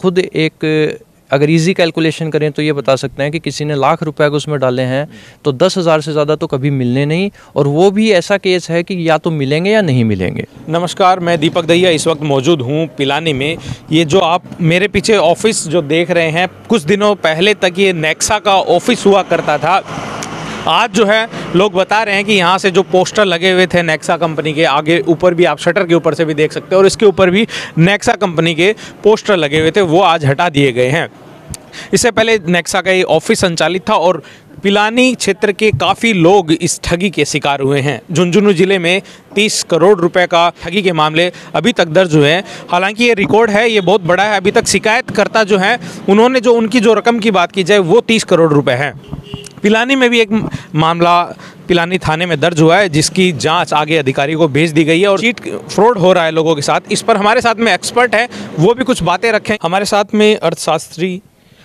खुद एक अगर इजी कैलकुलेशन करें तो ये बता सकते हैं कि किसी ने लाख रुपए अगर उसमें डाले हैं तो 10,000 से ज़्यादा तो कभी मिलने नहीं, और वो भी ऐसा केस है कि या तो मिलेंगे या नहीं मिलेंगे। नमस्कार, मैं दीपक दहिया इस वक्त मौजूद हूँ पिलानी में। ये जो आप मेरे पीछे ऑफिस जो देख रहे हैं, कुछ दिनों पहले तक ये नेक्सा का ऑफिस हुआ करता था। आज जो है लोग बता रहे हैं कि यहाँ से जो पोस्टर लगे हुए थे नेक्सा कंपनी के, आगे ऊपर भी आप शटर के ऊपर से भी देख सकते हैं और इसके ऊपर भी नेक्सा कंपनी के पोस्टर लगे हुए थे, वो आज हटा दिए गए हैं। इससे पहले नेक्सा का ये ऑफिस संचालित था और पिलानी क्षेत्र के काफ़ी लोग इस ठगी के शिकार हुए हैं। झुंझुनू जिले में 30 करोड़ रुपए का ठगी के मामले अभी तक दर्ज हुए हैं। हालांकि ये रिकॉर्ड है, ये बहुत बड़ा है। अभी तक शिकायतकर्ता जो हैं उन्होंने जो उनकी जो रकम की बात की जाए वो 30 करोड़ रुपए है। पिलानी में भी एक मामला पिलानी थाने में दर्ज हुआ है, जिसकी जांच आगे अधिकारी को भेज दी गई है और चीट फ्रॉड हो रहा है लोगों के साथ। इस पर हमारे साथ में एक्सपर्ट है, वो भी कुछ बातें रखें। हमारे साथ में अर्थशास्त्री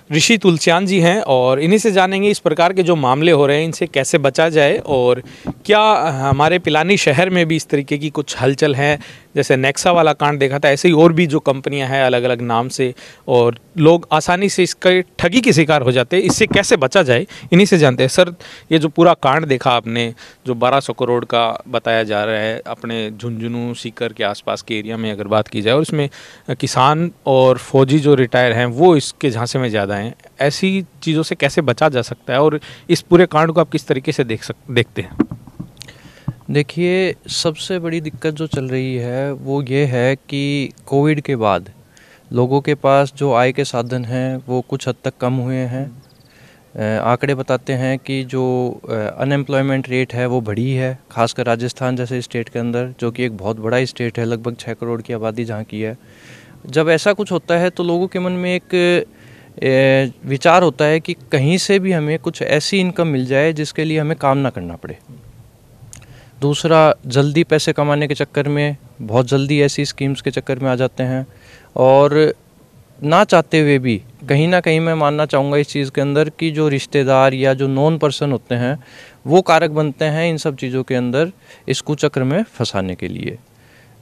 ऋषि तुलसियान जी हैं और इन्हीं से जानेंगे इस प्रकार के जो मामले हो रहे हैं इनसे कैसे बचा जाए और क्या हमारे पिलानी शहर में भी इस तरीके की कुछ हलचल है। जैसे नेक्सा वाला कांड देखा था, ऐसे ही और भी जो कंपनियां हैं अलग अलग नाम से, और लोग आसानी से इसके ठगी के शिकार हो जाते हैं। इससे कैसे बचा जाए इन्हीं से जानते हैं। सर, ये जो पूरा कांड देखा आपने, जो 1200 करोड़ का बताया जा रहा है अपने झुंझुनू सीकर के आसपास के एरिया में अगर बात की जाए, और इसमें किसान और फौजी जो रिटायर हैं वो इसके झांसे में ज़्यादा हैं, ऐसी चीज़ों से कैसे बचा जा सकता है और इस पूरे कांड को आप किस तरीके से देखते हैं? देखिए, सबसे बड़ी दिक्कत जो चल रही है वो ये है कि कोविड के बाद लोगों के पास जो आय के साधन हैं वो कुछ हद तक कम हुए हैं। आंकड़े बताते हैं कि जो अनएम्प्लॉयमेंट रेट है वो बढ़ी है, खासकर राजस्थान जैसे स्टेट के अंदर, जो कि एक बहुत बड़ा स्टेट है, लगभग 6 करोड़ की आबादी जहाँ की है। जब ऐसा कुछ होता है तो लोगों के मन में एक विचार होता है कि कहीं से भी हमें कुछ ऐसी इनकम मिल जाए जिसके लिए हमें काम ना करना पड़े। दूसरा, जल्दी पैसे कमाने के चक्कर में बहुत जल्दी ऐसी स्कीम्स के चक्कर में आ जाते हैं, और ना चाहते हुए भी कहीं ना कहीं मैं मानना चाहूँगा इस चीज़ के अंदर कि जो रिश्तेदार या जो नॉन पर्सन होते हैं वो कारक बनते हैं इन सब चीज़ों के अंदर इस कुचक्र में फंसाने के लिए।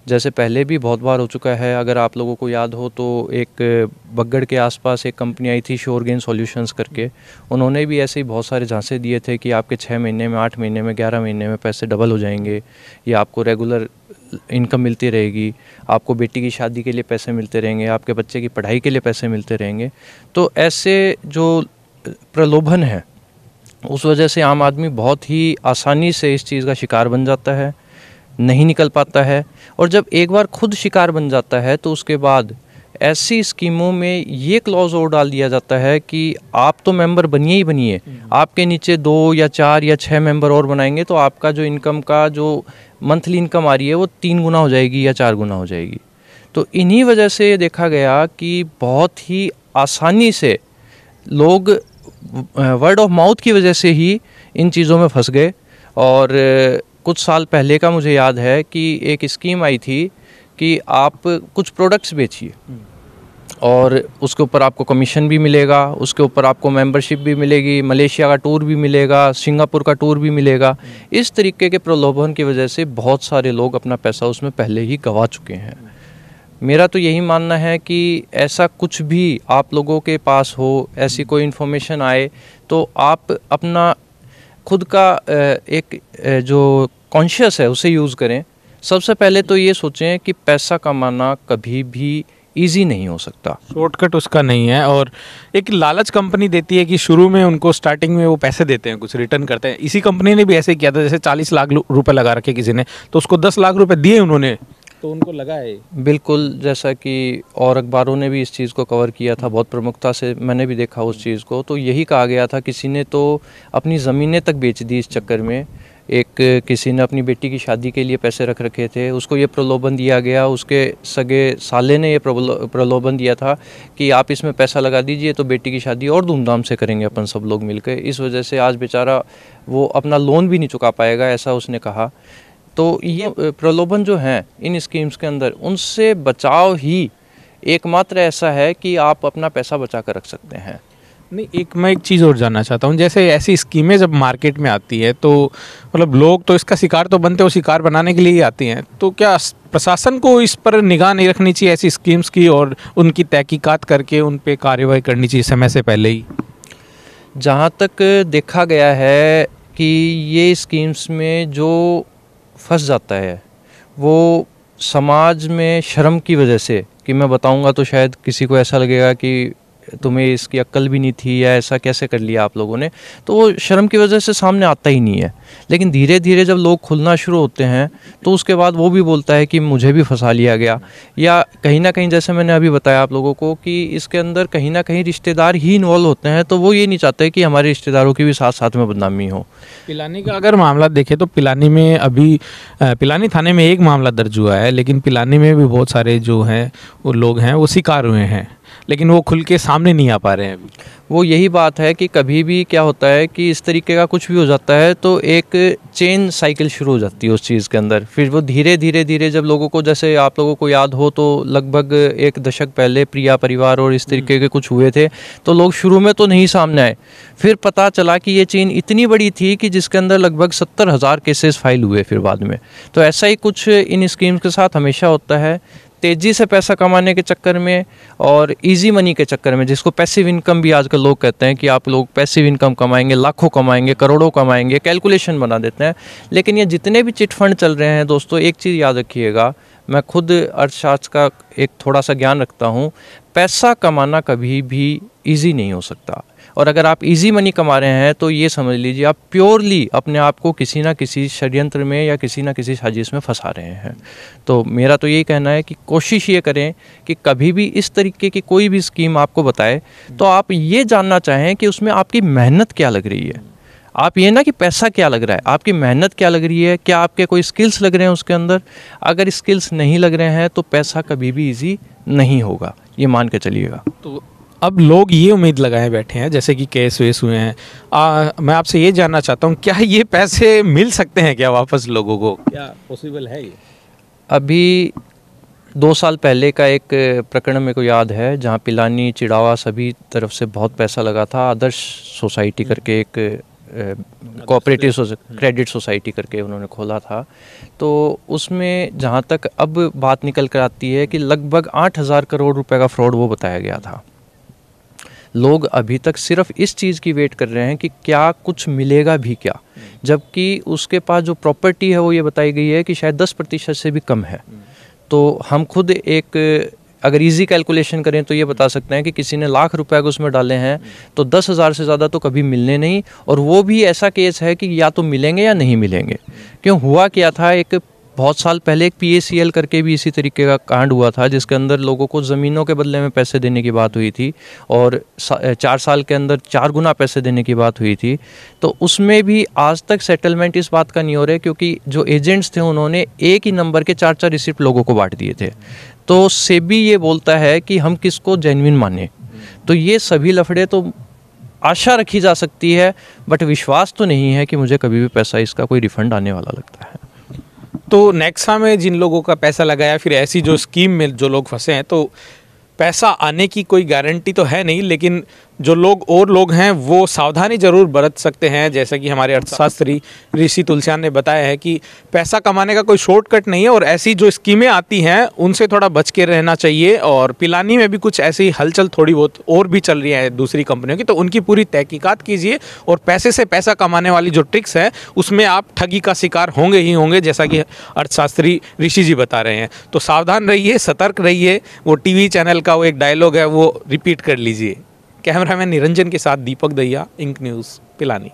जैसे पहले भी बहुत बार हो चुका है, अगर आप लोगों को याद हो तो एक बग्गड़ के आसपास एक कंपनी आई थी श्योरगेन सॉल्यूशंस करके। उन्होंने भी ऐसे ही बहुत सारे झांसे दिए थे कि आपके 6 महीने में, 8 महीने में, 11 महीने में पैसे डबल हो जाएंगे, या आपको रेगुलर इनकम मिलती रहेगी, आपको बेटी की शादी के लिए पैसे मिलते रहेंगे, आपके बच्चे की पढ़ाई के लिए पैसे मिलते रहेंगे। तो ऐसे जो प्रलोभन है उस वजह से आम आदमी बहुत ही आसानी से इस चीज़ का शिकार बन जाता है, नहीं निकल पाता है। और जब एक बार खुद शिकार बन जाता है तो उसके बाद ऐसी स्कीमों में ये क्लॉज और डाल दिया जाता है कि आप तो मेंबर बनिए ही बनिए, आपके नीचे 2 या 4 या 6 मेंबर और बनाएंगे तो आपका जो इनकम का जो मंथली इनकम आ रही है वो 3 गुना हो जाएगी या 4 गुना हो जाएगी। तो इन्हीं वजह से देखा गया कि बहुत ही आसानी से लोग वर्ड ऑफ माउथ की वजह से ही इन चीज़ों में फंस गए। और कुछ साल पहले का मुझे याद है कि एक स्कीम आई थी कि आप कुछ प्रोडक्ट्स बेचिए और उसके ऊपर आपको कमीशन भी मिलेगा, उसके ऊपर आपको मेंबरशिप भी मिलेगी, मलेशिया का टूर भी मिलेगा, सिंगापुर का टूर भी मिलेगा। इस तरीके के प्रलोभन की वजह से बहुत सारे लोग अपना पैसा उसमें पहले ही गंवा चुके हैं। मेरा तो यही मानना है कि ऐसा कुछ भी आप लोगों के पास हो, ऐसी कोई इन्फॉर्मेशन आए तो आप अपना खुद का एक जो कॉन्शियस है उसे यूज़ करें। सबसे पहले तो ये सोचें कि पैसा कमाना कभी भी इजी नहीं हो सकता, शॉर्टकट उसका नहीं है। और एक लालच कंपनी देती है कि शुरू में उनको स्टार्टिंग में वो पैसे देते हैं, कुछ रिटर्न करते हैं। इसी कंपनी ने भी ऐसे किया था, जैसे 40 लाख रुपए लगा रखे किसी ने, तो उसको 10 लाख रुपए दिए उन्होंने, तो उनको लगा है। बिल्कुल, जैसा कि और अखबारों ने भी इस चीज़ को कवर किया था बहुत प्रमुखता से, मैंने भी देखा उस चीज़ को। तो यही कहा गया था, किसी ने तो अपनी ज़मीनें तक बेच दी इस चक्कर में। एक किसी ने अपनी बेटी की शादी के लिए पैसे रख रखे थे, उसको ये प्रलोभन दिया गया, उसके सगे साले ने ये प्रलोभन दिया था कि आप इसमें पैसा लगा दीजिए तो बेटी की शादी और धूमधाम से करेंगे अपन सब लोग मिलकर। इस वजह से आज बेचारा वो अपना लोन भी नहीं चुका पाएगा, ऐसा उसने कहा। तो ये प्रलोभन जो हैं इन स्कीम्स के अंदर, उनसे बचाव ही एकमात्र ऐसा है कि आप अपना पैसा बचा कर रख सकते हैं। नहीं, मैं एक चीज़ और जानना चाहता हूँ, जैसे ऐसी स्कीमें जब मार्केट में आती है तो मतलब लोग तो इसका शिकार तो बनते हैं, वो शिकार बनाने के लिए ही आती हैं, तो क्या प्रशासन को इस पर निगाह नहीं रखनी चाहिए ऐसी स्कीम्स की, और उनकी तहकीकात करके उन पे कार्रवाई करनी चाहिए समय से पहले ही? जहाँ तक देखा गया है कि ये स्कीम्स में जो फंस जाता है वो समाज में शर्म की वजह से, कि मैं बताऊंगा तो शायद किसी को ऐसा लगेगा कि तुम्हें इसकी अक्ल भी नहीं थी या ऐसा कैसे कर लिया आप लोगों ने, तो वो शर्म की वजह से सामने आता ही नहीं है। लेकिन धीरे धीरे जब लोग खुलना शुरू होते हैं तो उसके बाद वो भी बोलता है कि मुझे भी फंसा लिया गया, या कहीं ना कहीं जैसे मैंने अभी बताया आप लोगों को कि इसके अंदर कहीं ना कहीं रिश्तेदार ही इन्वॉल्व होते हैं, तो वो ये नहीं चाहते कि हमारे रिश्तेदारों की भी साथ साथ में बदनामी हो। पिलानी का अगर मामला देखें तो पिलानी में अभी पिलानी थाने में एक मामला दर्ज हुआ है, लेकिन पिलानी में भी बहुत सारे जो हैं वो लोग हैं वो शिकार हुए हैं, लेकिन वो खुल के सामने नहीं आ पा रहे हैं अभी। वो यही बात है कि कभी भी क्या होता है कि इस तरीके का कुछ भी हो जाता है तो एक चेन साइकिल शुरू हो जाती है उस चीज़ के अंदर। फिर वो धीरे धीरे धीरे जब लोगों को, जैसे आप लोगों को याद हो तो लगभग एक दशक पहले प्रिया परिवार और इस तरीके के कुछ हुए थे, तो लोग शुरू में तो नहीं सामने आए, फिर पता चला कि ये चेन इतनी बड़ी थी कि जिसके अंदर लगभग 70,000 केसेस फाइल हुए फिर बाद में। तो ऐसा ही कुछ इन स्कीम्स के साथ हमेशा होता है। तेज़ी से पैसा कमाने के चक्कर में और इजी मनी के चक्कर में, जिसको पैसिव इनकम भी आजकल लोग कहते हैं कि आप लोग पैसिव इनकम कमाएंगे, लाखों कमाएंगे, करोड़ों कमाएंगे, कैलकुलेशन बना देते हैं। लेकिन ये जितने भी चिट फंड चल रहे हैं दोस्तों, एक चीज़ याद रखिएगा, मैं खुद अर्थशास्त्र का एक थोड़ा सा ज्ञान रखता हूँ, पैसा कमाना कभी भी ईजी नहीं हो सकता। और अगर आप इजी मनी कमा रहे हैं तो ये समझ लीजिए आप प्योरली अपने आप को किसी ना किसी षड्यंत्र में या किसी ना किसी साजिश में फंसा रहे हैं। तो मेरा तो यही कहना है कि कोशिश ये करें कि कभी भी इस तरीके की कोई भी स्कीम आपको बताए तो आप ये जानना चाहें कि उसमें आपकी मेहनत क्या लग रही है। आप ये ना कि पैसा क्या लग रहा है, आपकी मेहनत क्या लग रही है, क्या आपके कोई स्किल्स लग रहे हैं उसके अंदर। अगर स्किल्स नहीं लग रहे हैं तो पैसा कभी भी ईजी नहीं होगा, ये मान के चलिएगा। तो अब लोग ये उम्मीद लगाए बैठे हैं, जैसे कि केस वेस हुए हैं, मैं आपसे ये जानना चाहता हूँ, क्या ये पैसे मिल सकते हैं क्या वापस लोगों को, क्या पॉसिबल है ये? अभी 2 साल पहले का एक प्रकरण मेरे को याद है, जहाँ पिलानी, चिड़ावा सभी तरफ से बहुत पैसा लगा था। आदर्श सोसाइटी करके एक कोऑपरेटिव क्रेडिट सोसाइटी करके उन्होंने खोला था। तो उसमें जहाँ तक अब बात निकल कर आती है कि लगभग 8,000 करोड़ रुपए का फ्रॉड वो बताया गया था। लोग अभी तक सिर्फ इस चीज़ की वेट कर रहे हैं कि क्या कुछ मिलेगा भी क्या, जबकि उसके पास जो प्रॉपर्टी है वो ये बताई गई है कि शायद 10% से भी कम है। तो हम खुद एक अगर इजी कैलकुलेशन करें तो ये बता सकते हैं कि किसी ने लाख रुपए को उसमें डाले हैं तो 10,000 से ज़्यादा तो कभी मिलने नहीं, और वो भी ऐसा केस है कि या तो मिलेंगे या नहीं मिलेंगे। क्यों हुआ क्या था, एक बहुत साल पहले एक PACL करके भी इसी तरीके का कांड हुआ था, जिसके अंदर लोगों को ज़मीनों के बदले में पैसे देने की बात हुई थी और 4 साल के अंदर 4 गुना पैसे देने की बात हुई थी। तो उसमें भी आज तक सेटलमेंट इस बात का नहीं हो रहा है, क्योंकि जो एजेंट्स थे उन्होंने एक ही नंबर के 4-4 रिसिप्ट लोगों को बांट दिए थे। तो सेबी ये बोलता है कि हम किसको जेन्युइन माने। तो ये सभी लफड़े, तो आशा रखी जा सकती है बट विश्वास तो नहीं है कि मुझे कभी भी पैसा इसका कोई रिफंड आने वाला लगता है। तो नेक्सा में जिन लोगों का पैसा लगाया, फिर ऐसी जो स्कीम में जो लोग फंसे हैं, तो पैसा आने की कोई गारंटी तो है नहीं, लेकिन जो लोग हैं वो सावधानी ज़रूर बरत सकते हैं। जैसा कि हमारे अर्थशास्त्री ऋषि तुलसियान ने बताया है कि पैसा कमाने का कोई शॉर्टकट नहीं है, और ऐसी जो स्कीमें आती हैं उनसे थोड़ा बच के रहना चाहिए। और पिलानी में भी कुछ ऐसी हलचल थोड़ी बहुत और भी चल रही है दूसरी कंपनियों की, तो उनकी पूरी तहकीकात कीजिए। और पैसे से पैसा कमाने वाली जो ट्रिक्स है उसमें आप ठगी का शिकार होंगे ही होंगे, जैसा कि अर्थशास्त्री ऋषि जी बता रहे हैं। तो सावधान रहिए, सतर्क रहिए। वो TV चैनल का वो एक डायलॉग है वो रिपीट कर लीजिए। कैमरामैन निरंजन के साथ दीपक दहिया, इंक न्यूज़, पिलानी।